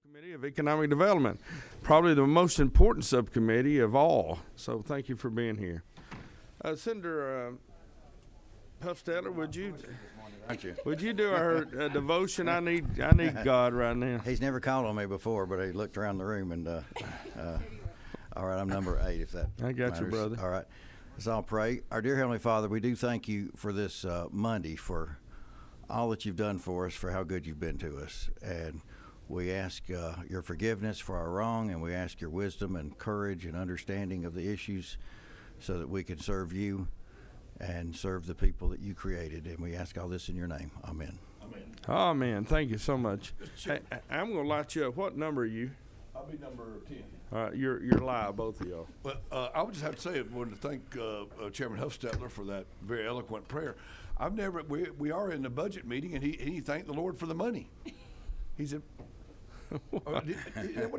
Subcommittee of Economic Development, probably the most important subcommittee of all. So thank you for being here. Senator Huffstetter, would you do our devotion? I need God right now. He's never called on me before, but he looked around the room and all right, I'm number 8 if that I got you, matters. brother. All right, let's all pray. Our dear Heavenly Father, we do thank you for this Monday, for all that you've done for us, for how good you've been to us. And we ask your forgiveness for our wrong, and we ask your wisdom and courage and understanding of the issues so that we can serve you and serve the people that you created. And we ask all this in your name. Amen. Amen. Thank you so much. Hey, I'm going to light you up. What number are you? I'll be number 10. All right, you're live, both of y'all. Well, I would just have to say, I wanted to thank Chairman Huffstetler for that very eloquent prayer. We are in the budget meeting, and he thanked the Lord for the money. He said, what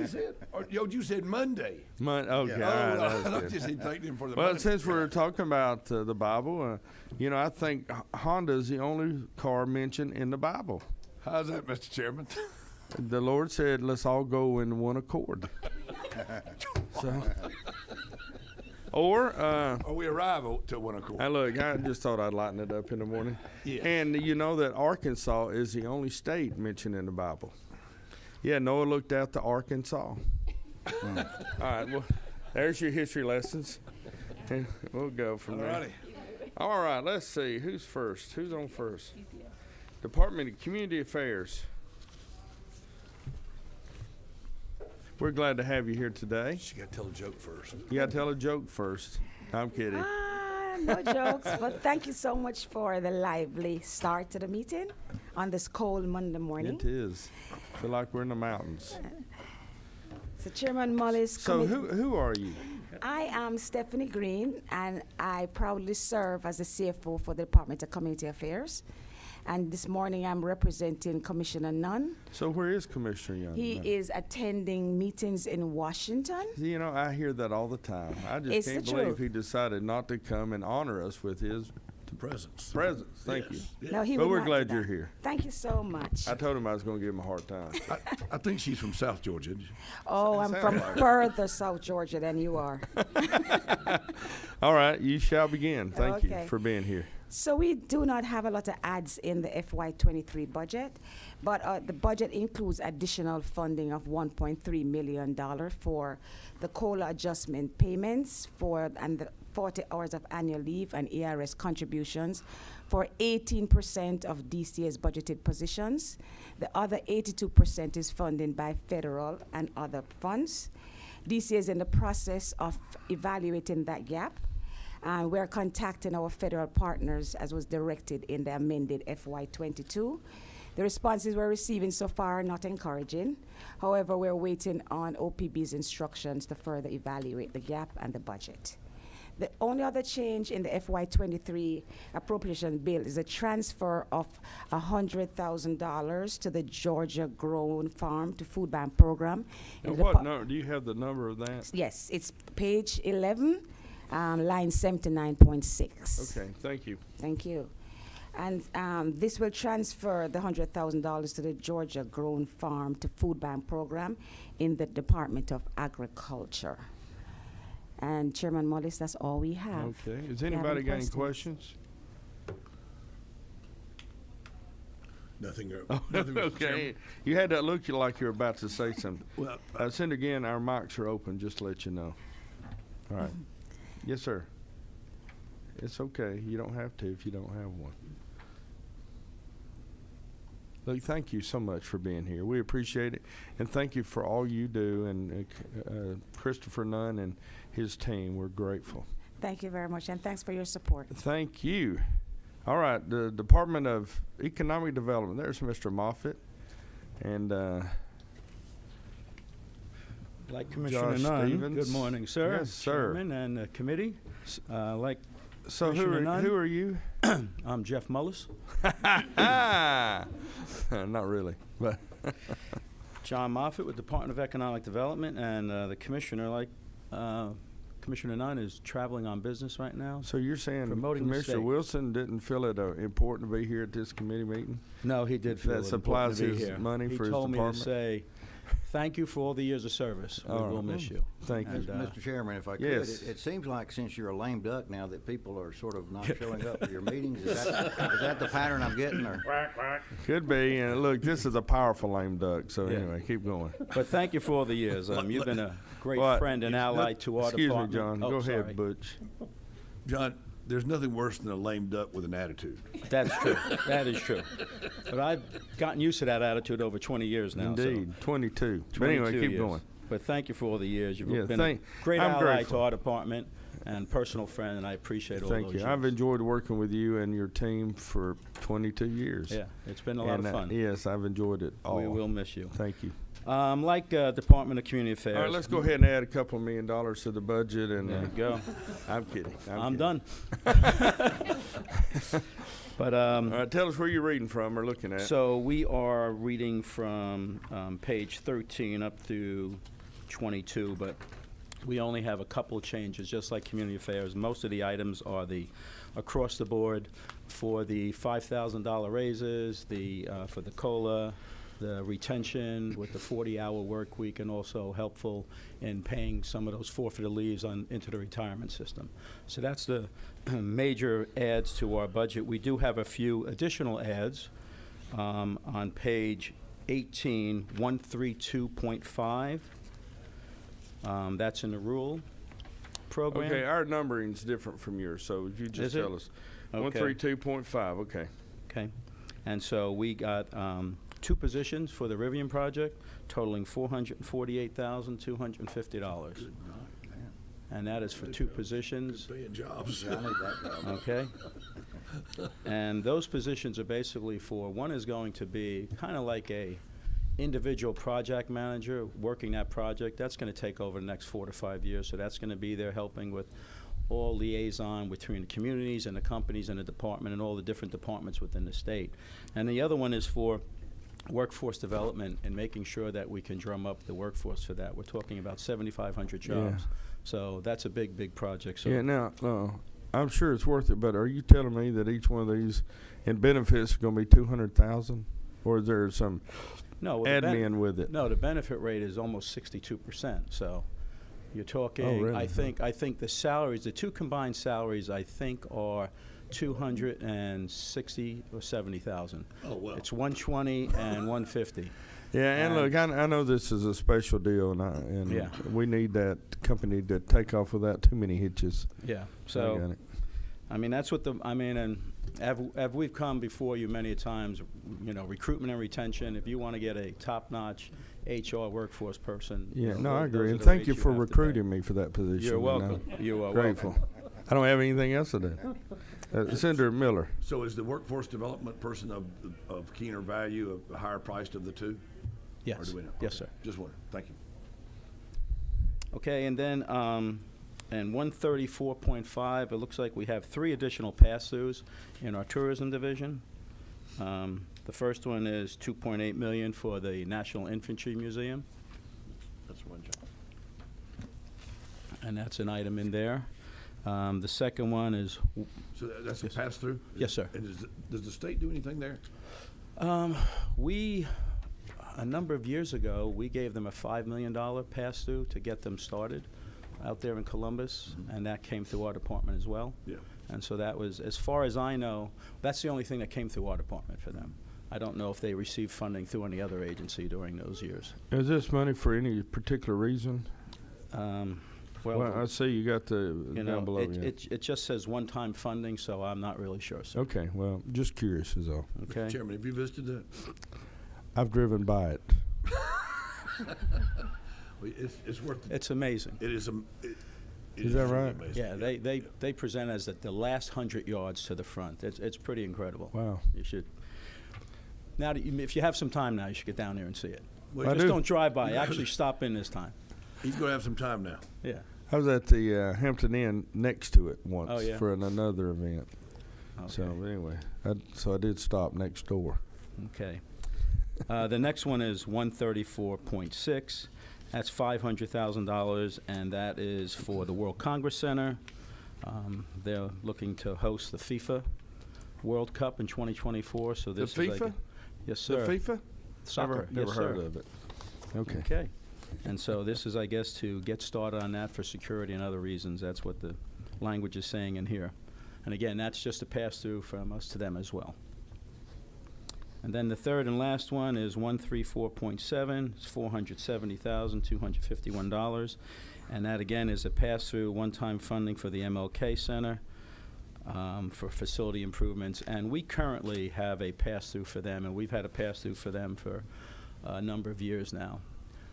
he said? You said Monday. Okay, Yeah. all right, I that's good. just thanked him for the Well, money. since we're talking about the Bible, I think Honda is the only car mentioned in the Bible. How's that, Mr. Chairman? The Lord said, let's all go in one accord. Or we arrive to one accord. look, I just thought I'd lighten it up in the morning. Yes. And you know that Arkansas is the only state mentioned in the Bible. Yeah, Noah looked out to Arkansas. All right, well, there's your history lessons. And we'll go from there. Alrighty. All right, let's see. Who's first? Who's on first? Department of Community Affairs. We're glad to have you here today. She got to tell a joke first. You got to tell a joke first. I'm kidding. No jokes, but thank you so much for the lively start to the meeting on this cold Monday morning. It is. I feel like we're in the mountains. So Chairman Mullis. So who are you? I am Stephanie Green, and I proudly serve as the CFO for the Department of Community Affairs. And this morning I'm representing Commissioner Nunn. So where is Commissioner Young? He is attending meetings in Washington. You know, I hear that all the time. I just It's can't the believe truth. he decided not to come and honor us with his Presents. presence. Thank Yes. you. No, he But would we're not glad do you're that. here. Thank you so much. I told him I was going to give him a hard time. I think she's from South Georgia, isn't she? Oh, I'm Sounds from like it. further South Georgia than you are. All right, you shall begin. Thank you Okay. for being here. So we do not have a lot of ads in the FY23 budget, but the budget includes additional funding of $1.3 million for the COLA adjustment payments and the 40 hours of annual leave and ERS contributions for 18% of DCA's budgeted positions. The other 82% is funded by federal and other funds. DCA is in the process of evaluating that gap. We're contacting our federal partners as was directed in the amended FY22. The responses we're receiving so far are not encouraging. However, we're waiting on OPB's instructions to further evaluate the gap and the budget. The only other change in the FY23 appropriation bill is a transfer of $100,000 to the Georgia Grown Farm to Food Bank Program. And what number? Do you have the number of that? Yes, it's page 11, line 79.6. Okay, thank you. Thank you. And this will transfer the $100,000 to the Georgia Grown Farm to Food Bank Program in the Department of Agriculture. And Chairman Mullis, that's all we have. Okay. Has you have anybody any got any questions? questions? Nothing. Oh, okay. You had that look like you were about to say something. Well, Send again, our mics are open, just to let you know. All right. Yes, sir. It's okay. You don't have to if you don't have one. Look, thank you so much for being here. We appreciate it. And thank you for all you do. And Christopher Nunn and his team, we're grateful. Thank you very much, and thanks for your support. Thank you. All right, the Department of Economic Development. There's Mr. Moffitt. And Like Commissioner Josh Nunn, Stevens. good morning, sir. Yes, sir. Chairman and committee. Like so Commissioner Nunn. who are you? I'm Jeff Mullis. Not really, but John Moffitt with Department of Economic Development, and the commissioner, like Commissioner Nunn, is traveling on business right now. so you're saying Promoting the Commissioner state. Wilson didn't feel it important to be here at this committee meeting? No, he did feel That it supplies important to be his here. money he for his told me to department? say thank you for all the years of service. We All will right. miss you. Thank you. And, Mr. Chairman, if I could, yes. it seems like since you're a lame duck now that people are sort of not showing up for your meetings. Is that the pattern I'm getting? Or? Could be. And look, this is a powerful lame duck. So Yeah. anyway, keep going. But thank you for all the years. You've been a great What? friend and ally to our Excuse department. me, John. Oh, Go sorry. ahead, Butch. John, there's nothing worse than a lame duck with an attitude. That's true. That is true. But I've gotten used to that attitude over 20 years now. Indeed. 22. So But anyway, 22 keep years. going. But thank you for all the years. You've Yeah, been a great I'm ally grateful. to our department and personal friend, and I appreciate all Thank those you. years. I've enjoyed working with you and your team for 22 years. Yeah, it's been a lot And, of fun. yes, I've enjoyed it all. We will miss you. Thank you. Like Department of Community Affairs. All right, let's go ahead and add a couple $1 million to the budget. And There you go. I'm kidding. I'm kidding. done. But All right, tell us where you're reading from or looking at. so we are reading from page 13 up through 22, but we only have a couple of changes, just like Community Affairs. Most of the items are the across the board for the $5,000 raises, for the COLA, the retention with the 40-hour work week, and also helpful in paying some of those forfeited leaves into the retirement system. So that's the major adds to our budget. We do have a few additional adds on page 18, 132.5. That's in the rural program. Okay, our numbering's different from yours, so if you just Is it? tell us. Okay. 132.5, okay. Okay. And so we got 2 positions for the Rivian project, totaling $448,250. And that is for 2 positions. Paying jobs. I need that job. Okay. And those positions are basically one is going to be kind of like a individual project manager working that project. That's going to take over the next 4 to 5 years. So that's going to be there helping with all liaison between the communities and the companies and the department and all the different departments within the state. And the other one is for workforce development and making sure that we can drum up the workforce for that. We're talking about 7,500 jobs. Yeah. So that's a big, big project. So Yeah, now, I'm sure it's worth it, but are you telling me that each one of these in benefits is going to be $200,000? Or is there some no, well, the admin with it? No, the benefit rate is almost 62%. So you're talking, Oh, really? I think the salaries, the 2 combined salaries, I think are 260 or 70,000. Oh, well. It's 120 and 150. Yeah, and look, I know this is a special deal, and Yeah. we need that company to take off without too many hitches. Yeah. I got So, it. I mean, that's what and have we've come before you many times, recruitment and retention, if you want to get a top-notch HR workforce person. Yeah, no, those I are agree. the And thank rates you for have to pay. recruiting me for that position. You're welcome. You are Grateful. welcome. I don't have anything else to do. Senator Miller. So is the workforce development person of keener value, a higher priced of the 2? Yes. Or do we know? Yes, Okay. sir. Just wondering. Thank you. Okay, and then, and 134.5, it looks like we have 3 additional pass-throughs in our tourism division. The first one is $2.8 million for the National Infantry Museum, That's one job. and that's an item in there. The second one is, So that's a pass-through? Yes, sir. And does the state do anything there? a number of years ago, we gave them a $5 million pass-through to get them started out there in Columbus, and that came through our department as well. Yeah. And so that was, as far as I know, that's the only thing that came through our department for them. I don't know if they received funding through any other agency during those years. Is this money for any particular reason? Well, I see you got the down below. it just says one-time funding, so I'm not really sure, sir. Okay, well, just curious is all. Okay? Chairman, have you visited that? I've driven by it. Well, it's worth it. It's amazing. It is. Is that right? Amazing. Yeah, they present as the last 100 yards to the front. It's pretty incredible. Wow. You should. Now, if you have some time now, you should get down there and see it. Well, I Just do. don't drive by. Actually, stop in this time. He's going to have some time now. Yeah. I was at the Hampton Inn next to it once Oh, yeah? for another event. Okay. So anyway, I did stop next door. Okay. The next one is 134.6. That's $500,000, and that is for the World Congress Center. They're looking to host the FIFA World Cup in 2024. So this The is like FIFA? yes, The sir. FIFA? Soccer. Never yes, heard sir. of it. Okay. Okay. And so this is, I guess, to get started on that for security and other reasons. That's what the language is saying in here. And again, that's just a pass-through from us to them as well. And then the third and last one is 134.7. It's $470,251. And that, again, is a pass-through one-time funding for the MLK Center for facility improvements. And we currently have a pass-through for them, and we've had a pass-through for them for a number of years now.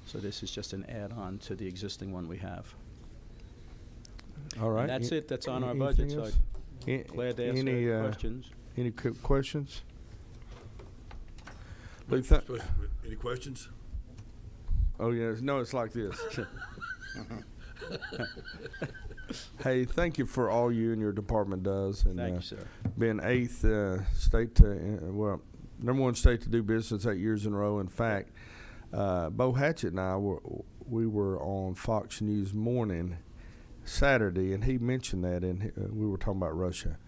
So this is just an add-on to the existing one we have. All right. And that's it. That's on our Anything budget. So else? I'm glad to answer Any, any questions. Any questions? Luke, Any questions? oh, yeah. No, it's like this. Hey, thank you for all you and your department does. And, Thank you, sir. being 8th state to, #1 state to do business 8 years in a row. In fact, Bo Hatchett and I we were on Fox News Morning Saturday, and he mentioned that, and we were talking about Russia,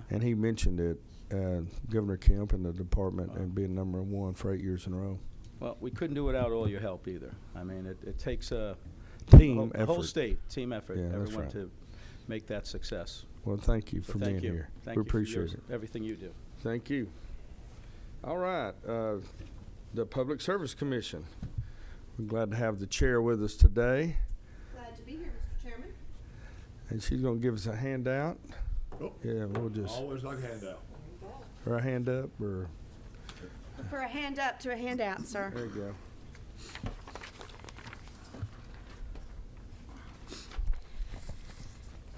and he mentioned it, Governor Kemp and the department, and being #1 for 8 years in a row. Well, we couldn't do without all your help either. I mean, it takes a Team the whole effort. state, team effort, Yeah, that's everyone right. to make that success. Well, thank you So for thank being you. here. Thank We you for appreciate it. everything you do. Thank you. All right, the Public Service Commission. We're glad to have the chair with us today, Glad to be here, Mr. Chairman. and she's going to give us a handout. Oh. Yeah, we'll just, Always like a handout. or a hand up, or, For a hand up to a handout, sir. there you go.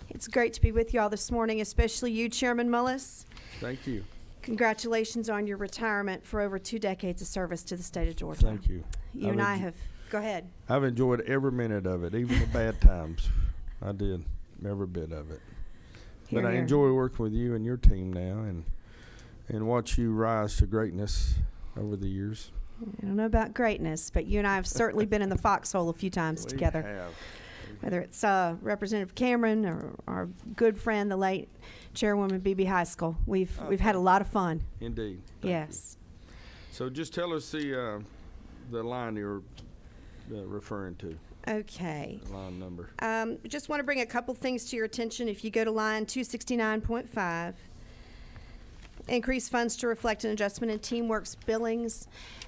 It's great to be with you all this morning, especially you, Chairman Mullis. Thank you. Congratulations on your retirement for over 2 decades of service to the state of Georgia. Thank you. You and I have, go ahead. I've enjoyed every minute of it, even the bad times. I did, every bit of it. Hear, But I hear. enjoy working with you and your team now, and watch you rise to greatness over the years. I don't know about greatness, but you and I have certainly been in the foxhole a few times We together. have. Whether it's Representative Cameron or our good friend, the late Chairwoman Beebe High School. We've had a lot of fun. Indeed. Thank you. Yes. So just tell us the line you're referring to, Okay. line number. Just want to bring a couple things to your attention. If you go to line 269.5, increase funds to reflect an adjustment in TeamWorks billings.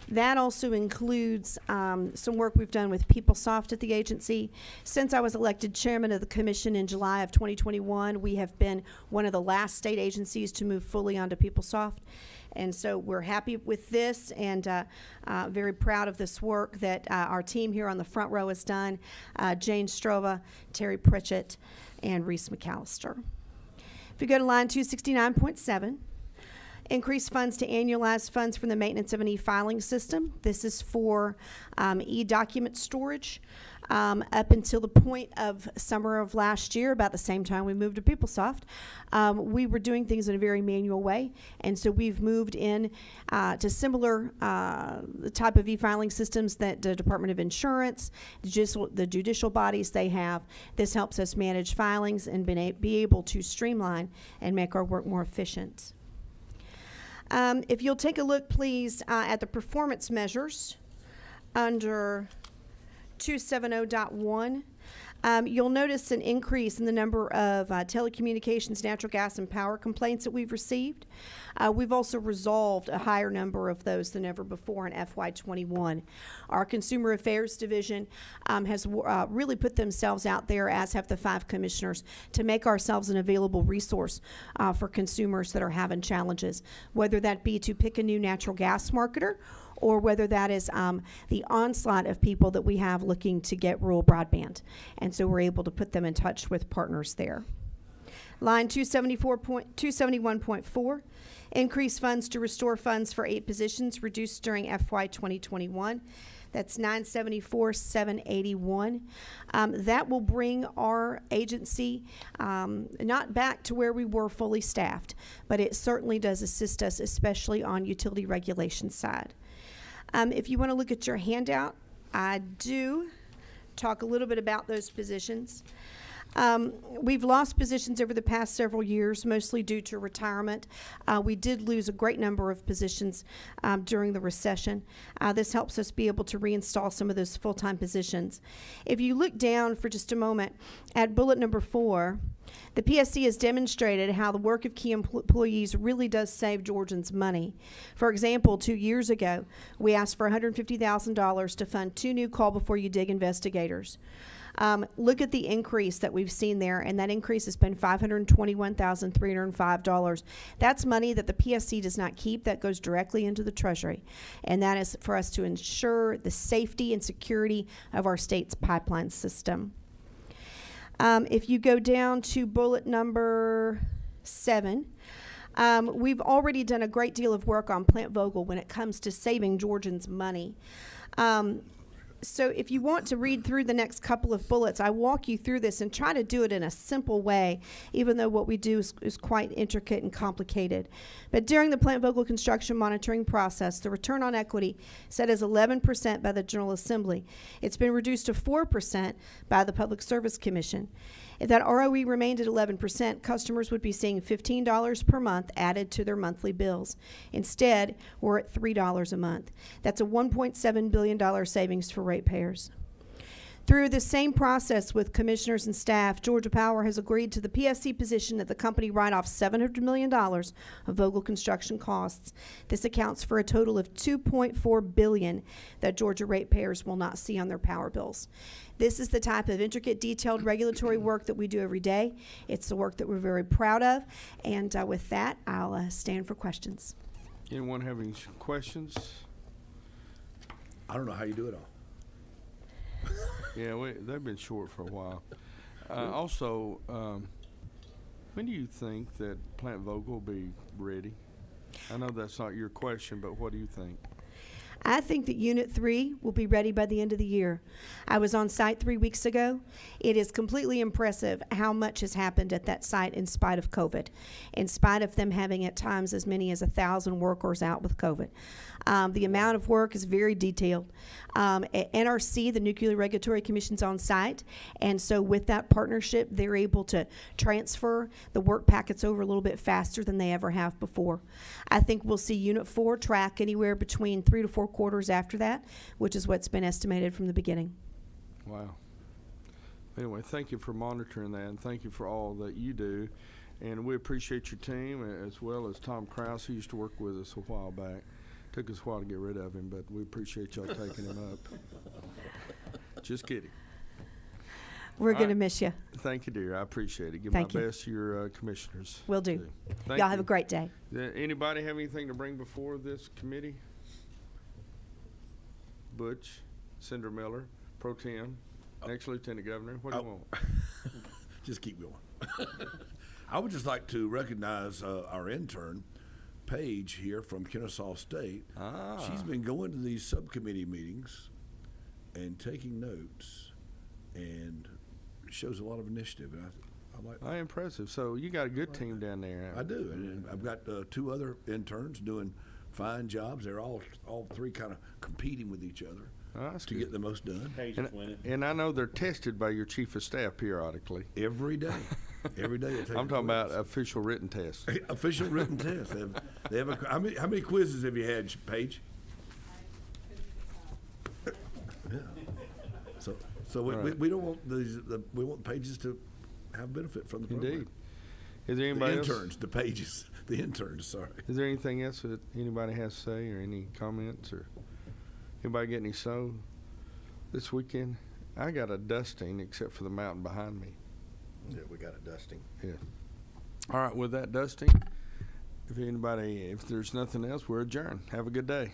That also includes some work we've done with PeopleSoft at the agency. Since I was elected chairman of the commission in July of 2021, we have been one of the last state agencies to move fully onto PeopleSoft. And so we're happy with this, and very proud of this work that our team here on the front row has done. Jane Strova, Terry Pritchett, and Reese McAllister. If you go to line 269.7, increase funds to annualize funds from the maintenance of an e-filing system. This is for e-document storage. Up until the point of summer of last year, about the same time we moved to PeopleSoft, we were doing things in a very manual way, and so we've moved in to similar the type of e-filing systems that the Department of Insurance, the judicial bodies they have. This helps us manage filings and be able to streamline and make our work more efficient. If you'll take a look, please, at the performance measures under 270.1, you'll notice an increase in the number of telecommunications, natural gas, and power complaints that we've received. We've also resolved a higher number of those than ever before in FY21. Our Consumer Affairs Division has really put themselves out there, as have the 5 commissioners, to make ourselves an available resource for consumers that are having challenges, whether that be to pick a new natural gas marketer, or whether that is the onslaught of people that we have looking to get rural broadband. And so we're able to put them in touch with partners there. Line 271.4, increase funds to restore funds for 8 positions reduced during FY 2021. That's 974,781. That will bring our agency not back to where we were fully staffed, but it certainly does assist us, especially on utility regulation side. If you want to look at your handout, I do talk a little bit about those positions. We've lost positions over the past several years, mostly due to retirement. We did lose a great number of positions during the recession. This helps us be able to reinstall some of those full-time positions. If you look down for just a moment at bullet number 4, the PSC has demonstrated how the work of key employees really does save Georgians money. For example, 2 years ago, we asked for $150,000 to fund 2 new Call Before You Dig investigators. Look at the increase that we've seen there, and that increase has been $521,305. That's money that the PSC does not keep. That goes directly into the Treasury, and that is for us to ensure the safety and security of our state's pipeline system. If you go down to bullet number 7, we've already done a great deal of work on Plant Vogel when it comes to saving Georgians money. So if you want to read through the next couple of bullets, I walk you through this and try to do it in a simple way, even though what we do is quite intricate and complicated. But during the Plant Vogel construction monitoring process, the return on equity set as 11% by the General Assembly. It's been reduced to 4% by the Public Service Commission. If that ROE remained at 11%, customers would be seeing $15 per month added to their monthly bills. Instead, we're at $3 a month. That's a $1.7 billion savings for ratepayers. Through the same process with commissioners and staff, Georgia Power has agreed to the PSC position that the company write off $700 million of Vogel construction costs. This accounts for a total of $2.4 billion that Georgia ratepayers will not see on their power bills. This is the type of intricate, detailed regulatory work that we do every day. It's the work that we're very proud of. And with that, I'll stand for questions. Anyone have any questions? I don't know how you do it all. Yeah, they've been short for a while. Also, when do you think that Plant Vogel will be ready? I know that's not your question, but what do you think? I think that Unit 3 will be ready by the end of the year. I was on site 3 weeks ago. It is completely impressive how much has happened at that site in spite of COVID, in spite of them having at times as many as 1,000 workers out with COVID. The amount of work is very detailed. At NRC, the Nuclear Regulatory Commission's on site, and so with that partnership, they're able to transfer the work packets over a little bit faster than they ever have before. I think we'll see Unit 4 track anywhere between 3 to 4 quarters after that, which is what's been estimated from the beginning. Wow. Anyway, thank you for monitoring that, and thank you for all that you do. And we appreciate your team, as well as Tom Krause, who used to work with us a while back. Took us a while to get rid of him, but we appreciate y'all taking him up. Just kidding. We're going to miss you. Thank you, dear. I appreciate it. Give Thank my you. best to your commissioners. Will do. Thank Y'all you. have a great day. Anybody have anything to bring before this committee? Butch, Senator Miller, Pro Tem, next Lieutenant Governor. What do you want? Just keep going. I would just like to recognize our intern, Paige, here from Kennesaw State. She's been going to these subcommittee meetings and taking notes, and shows a lot of initiative. And I like that. Impressive. So you got a good team down there. I do, and I've got 2 other interns doing fine jobs. They're all 3 kind of competing with each other to get the most done. And I know they're tested by your chief of staff periodically. Every day. Every day. I'm talking about official written tests. Official written tests. They have how many quizzes have you had, Paige? Yeah. So Right. we don't want we want pages to have benefit from the program. Indeed. Is there anybody else? The interns, sorry. Is there anything else that anybody has to say, or any comments, or anybody get any snow this weekend? I got a dusting, except for the mountain behind me. Yeah, we got a dusting. Yeah. All right, with that dusting, if there's nothing else, we're adjourned. Have a good day.